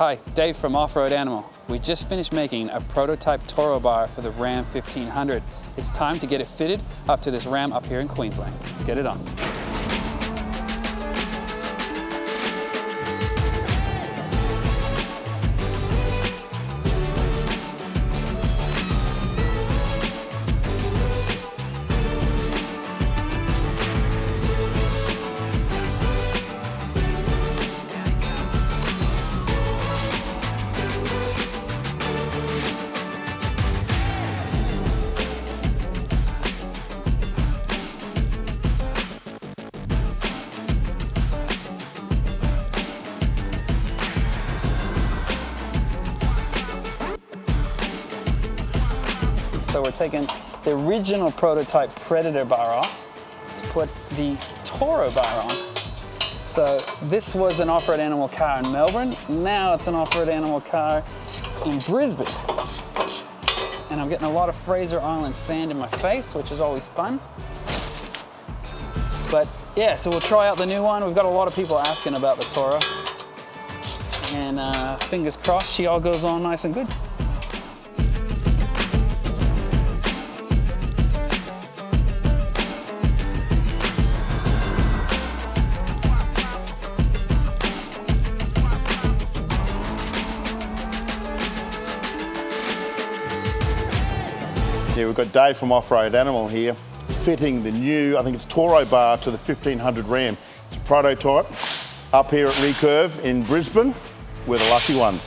Hi, Dave from Offroad Animal. We just finished making a prototype Toro Bar for the Ram 1500. It's time to get it fitted up to this Ram up here in Queensland. Let's get it on. So we're taking the original prototype Predator bar off to put the Toro bar on. So this was an Offroad Animal car in Melbourne. Now it's an Offroad Animal car in Brisbane. And I'm getting a lot of Fraser Island sand in my face, which is always fun. But yeah, so we'll try out the new one. We've got a lot of people asking about the Toro. And fingers crossed, she all goes on nice and good. Yeah, we've got Dave from Offroad Animal here, fitting the new, I think it's Toro Bar to the 1500 Ram. It's a prototype up here at Recurve in Brisbane. We're the lucky ones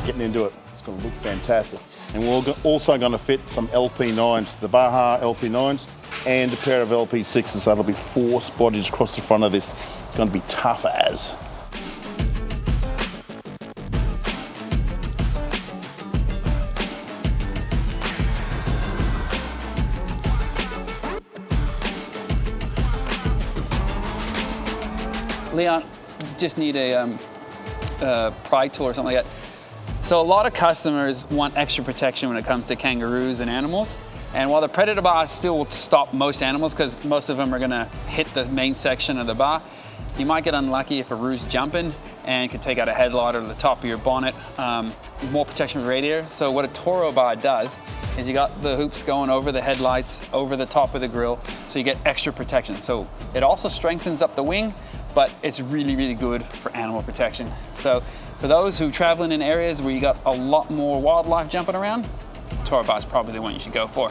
getting into it. It's going to look fantastic. And we're also going to fit some LP9s, the Baja LP9s, and a pair of LP6s. So that'll be 4 spottage across the front of this. It's going to be tough as. Leon, just need a pride tool or something like that. So a lot of customers want extra protection when it comes to kangaroos and animals. And while the Predator bar still will stop most animals, because most of them are gonna hit the main section of the bar, you might get unlucky if a roo's jumping and can take out a headlight or the top of your bonnet. More protection for radiator. So what a Toro bar does is you got the hoops going over the headlights, over the top of the grill, so you get extra protection. So it also strengthens up the wing, but it's really, really good for animal protection. So for those who are traveling in areas where you got a lot more wildlife jumping around, Toro Bar is probably the one you should go for.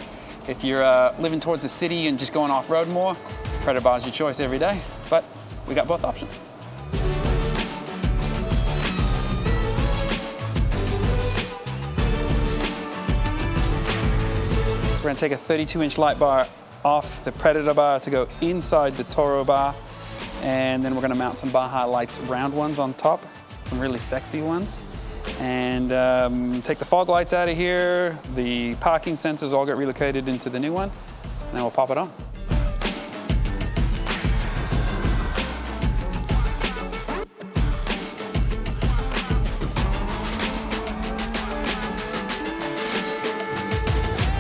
If you're living towards the city and just going off-road more, Predator Bar is your choice every day, but we got both options. So we're gonna take a 32-inch light bar off the Predator bar to go inside the Toro bar. And then we're gonna mount some Baja Lights round ones on top, some really sexy ones. And take the fog lights out of here. The parking sensors all get relocated into the new one. And then we'll pop it on.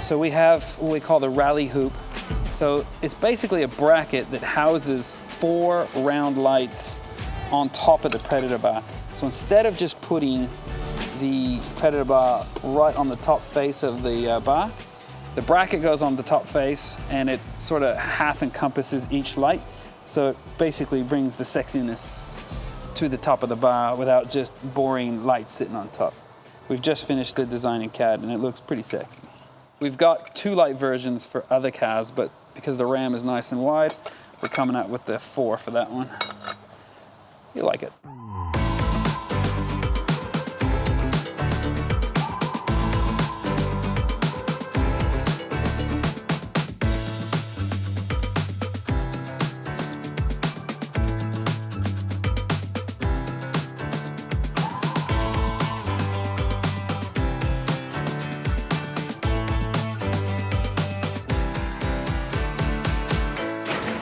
So we have what we call the rally hoop. So it's basically a bracket that houses 4 round lights on top of the Predator bar. So instead of just putting the Predator bar right on the top face of the bar, the bracket goes on the top face and it sort of half encompasses each light. So it basically brings the sexiness to the top of the bar without just boring lights sitting on top. We've just finished the design in CAD and it looks pretty sexy. We've got 2 light versions for other cars, but because the Ram is nice and wide, we're coming out with the 4 for that one. You like it.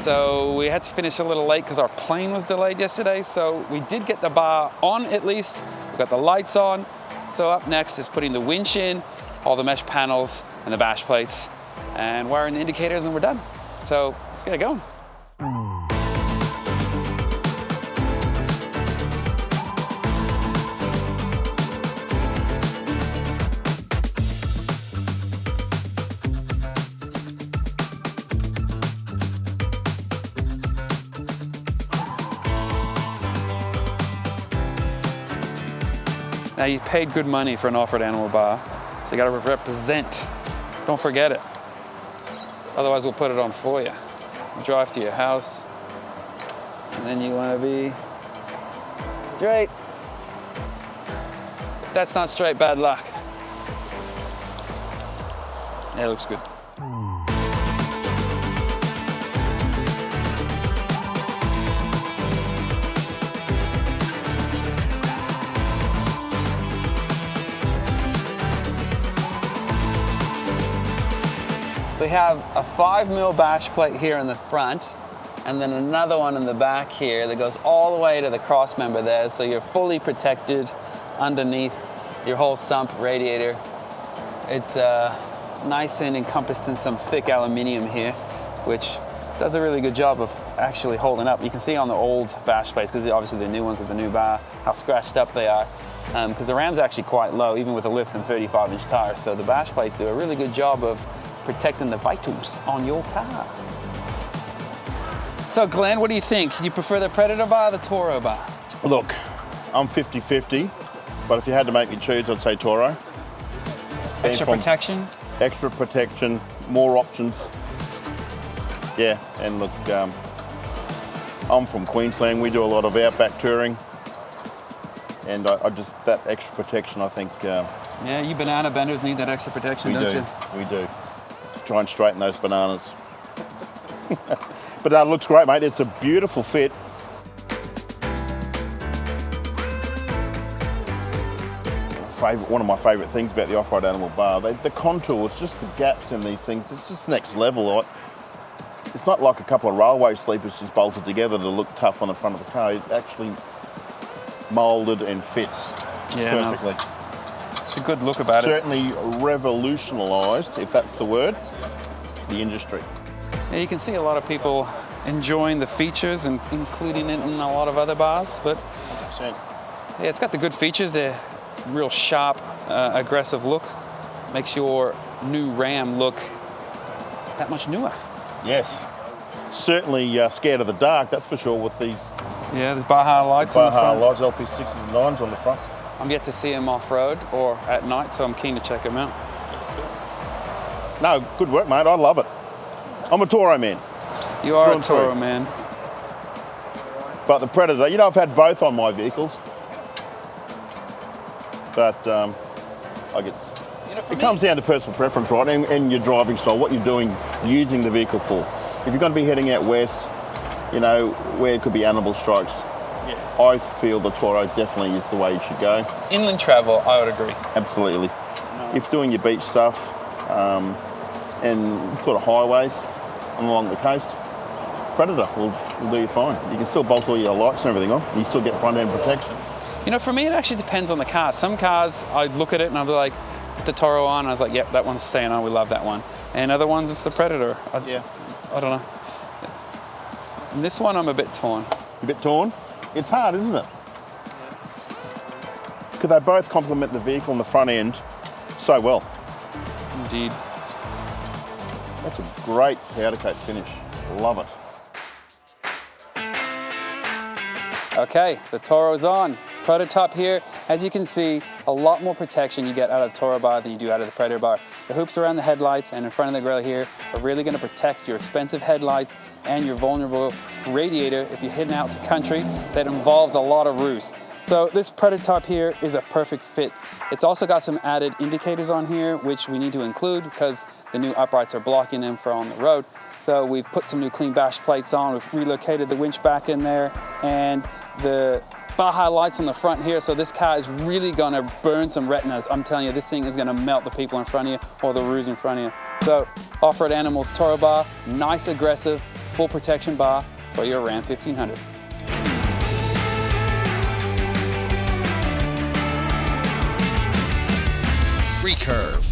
So we had to finish a little late because our plane was delayed yesterday. So we did get the bar on at least. We got the lights on. So up next is putting the winch in, all the mesh panels and the bash plates, and wiring the indicators, and we're done. So let's get it going. Now you paid good money for an off-road animal bar, so you gotta represent. Don't forget it. Otherwise we'll put it on for you. You drive to your house, and then you wanna be straight. If that's not straight, bad luck. Yeah, it looks good. We have a 5mm bash plate here in the front, and then another one in the back here that goes all the way to the cross member there, so you're fully protected underneath your whole sump radiator. It's nice and encompassed in some thick aluminium here, which does a really good job of actually holding up. You can see on the old bash plates, because obviously the new ones with the new bar, how scratched up they are, because the ram's actually quite low, even with a lift and 35-inch tires. So the bash plates do a really good job of protecting the vitals on your car. So Glenn, what do you think? Do you prefer the Predator bar or the Toro bar? Look, I'm 50-50, but if you had to make me choose, I'd say Toro. Extra protection? Extra protection, more options. Yeah, and look, I'm from Queensland. We do a lot of outback touring, and I just, that extra protection, I think. Yeah, you banana benders need that extra protection, don't you? We do. Try and straighten those bananas. But it looks great, mate. It's a beautiful fit. One of my favourite things about the off-road animal bar, the contours, just the gaps in these things, it's just next level. It's not like a couple of railway sleepers just bolted together to look tough on the front of the car. It actually moulded and fits perfectly. No, it's a good look about it. Certainly revolutionised, if that's the word, the industry. Yeah, you can see a lot of people enjoying the features and including it in a lot of other bars, but 100%. yeah, it's got the good features. They're real sharp, aggressive look. Makes your new Ram look that much newer. Yes. Certainly scared of the dark, that's for sure, with these Yeah, there's Baja lights on the Baja front. lights, LP6s and 9s on the front. I'm yet to see them off-road or at night, so I'm keen to check them out. No, good work, mate. I love it. I'm a Toro man. You are Through a Toro and through. man. But the Predator, you know, I've had both on my vehicles. But I guess it comes down to personal preference, right? And your driving style, what you're doing, using the vehicle for. If you're going to be heading out west, you know, where it could be animal strikes, I feel the Toro definitely is the way you should go. Inland travel, I would agree. Absolutely. If you're doing your beach stuff and sort of highways along the coast, Predator will do you fine. You can still bolt all your lights and everything on. You still get front end protection. You know, for me, it actually depends on the car. Some cars, I'd look at it and I'd be like, the Toro on, and I was like, yep, that one's staying on, we love that one. And other ones, it's the Predator. I don't know. And this one, I'm a bit torn. A bit torn? It's hard, isn't it? Because they both complement the vehicle on the front end so well. Indeed. That's a great powder coat finish. Love it. Okay, the Toro's on. Prototype here, as you can see, a lot more protection you get out of the Toro bar than you do out of the Predator bar. The hoops around the headlights and in front of the grille here are really going to protect your expensive headlights and your vulnerable radiator if you're heading out to country that involves a lot of roost. So this prototype here is a perfect fit. It's also got some added indicators on here, which we need to include because the new uprights are blocking them for on the road. So we've put some new clean bash plates on, we've relocated the winch back in there, and the Baja lights on the front here, so this car is really gonna burn some retinas. I'm telling you, this thing is gonna melt the people in front of you or the roos in front of you. So, Off-Road Animals Toro bar, nice, aggressive, full protection bar for your Ram 1500. Recurve.